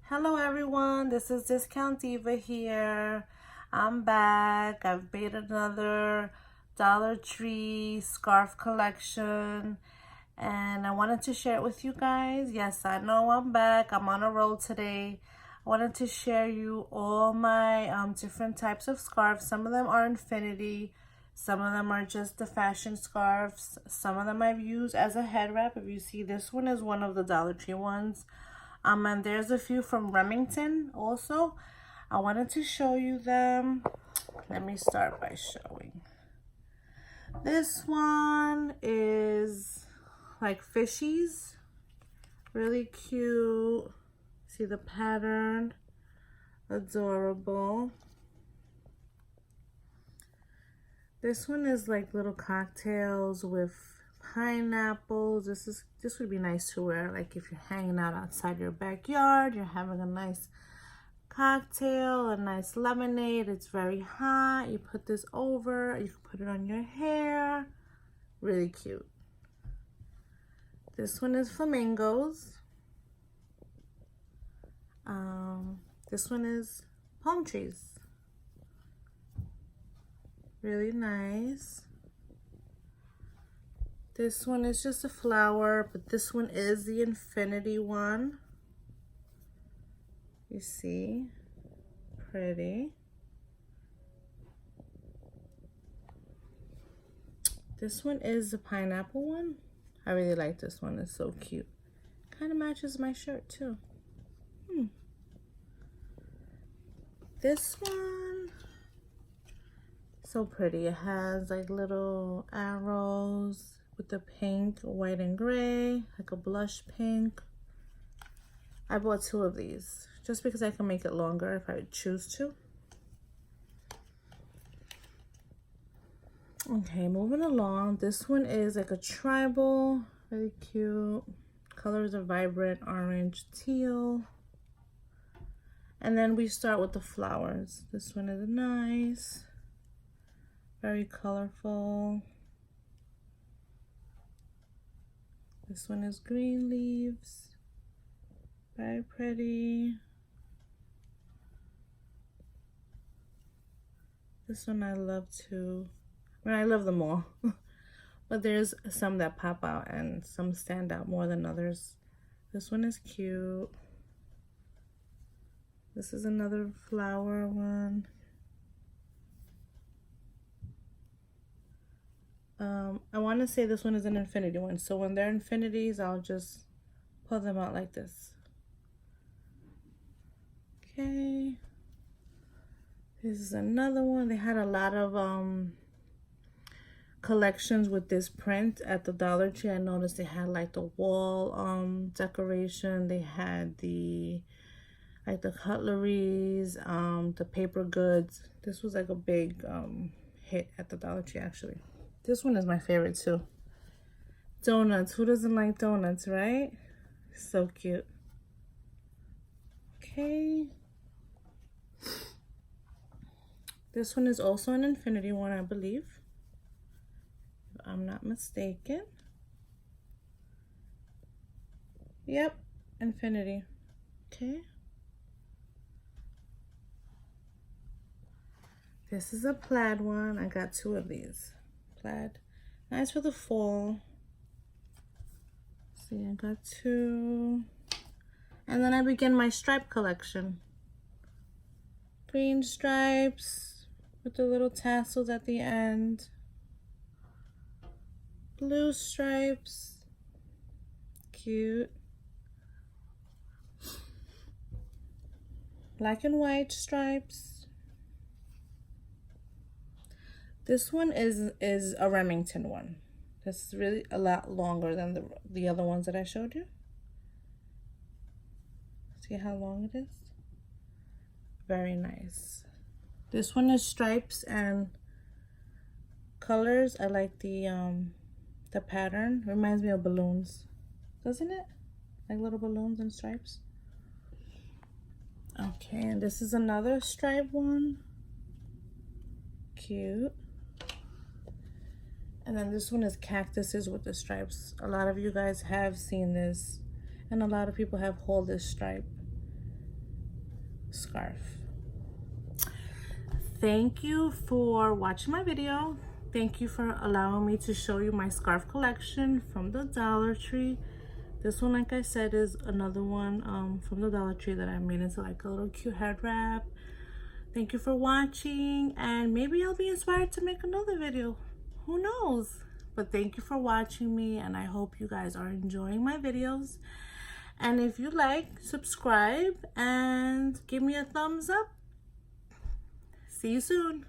Hello everyone, this is Discount Diva here. I'm back. I've made another Dollar Tree scarf collection and I wanted to share it with you guys. Yes, I know I'm back. I'm on a roll today. I wanted to share you all my different types of scarves. Some of them are infinity. Some of them are just the fashion scarves. Some of them I've used as a head wrap. If you see, this one is one of the Dollar Tree ones. And there's a few from Remington also. I wanted to show you them. Let me start by showing. This one is like fishies. Really cute. See the pattern? Adorable. This one is like little cocktails with pineapples. This would be nice to wear like if you're hanging out outside your backyard, you're having a nice cocktail, a nice lemonade. It's very hot. You put this over, you can put it on your hair. Really cute. This one is flamingos. This one is palm trees. Really nice. This one is just a flower, but this one is the infinity one. You see? Pretty. This one is the pineapple one. I really like this one. It's so cute. Kind of matches my shirt too. This one, so pretty. It has like little arrows with the pink, white, and gray, like a blush pink. I bought two of these just because I can make it longer if I choose to. Okay, moving along. This one is like a tribal, very cute. Colors are vibrant, orange, teal. And then we start with the flowers. This one is nice, very colorful. This one is green leaves, very pretty. This one I love too. I mean, I love them all, but there's some that pop out and some stand out more than others. This one is cute. This is another flower one. I want to say this one is an infinity one. So when they're infinities, I'll just pull them out like this. Okay. This is another one. They had a lot of collections with this print at the Dollar Tree. I noticed they had like the wall decoration. They had the like the cutleries, the paper goods. This was like a big hit at the Dollar Tree actually. This one is my favorite too. Donuts. Who doesn't like donuts, right? So cute. Okay. This one is also an infinity one, I believe, if I'm not mistaken. Yep, infinity. Okay. This is a plaid one. I got two of these. Plaid. Nice for the fall. See, I got two. And then I begin my stripe collection. Green stripes with the little tassels at the end. Blue stripes. Cute. Black and white stripes. This one is a Remington one. This is really a lot longer than the other ones that I showed you. See how long it is? Very nice. This one is stripes and colors. I like the pattern. Reminds me of balloons, doesn't it? Like little balloons and stripes. Okay, and this is another stripe one. Cute. And then this one is cactuses with the stripes. A lot of you guys have seen this, and a lot of people have hauled this stripe. scarf. Thank you for watching my video. Thank you for allowing me to show you my scarf collection from the Dollar Tree. This one, like I said, is another one from the Dollar Tree that I made into like a little cute head wrap. Thank you for watching, and maybe I'll be inspired to make another video. Who knows? But thank you for watching me, and I hope you guys are enjoying my videos. And if you like, subscribe and give me a thumbs up. See you soon.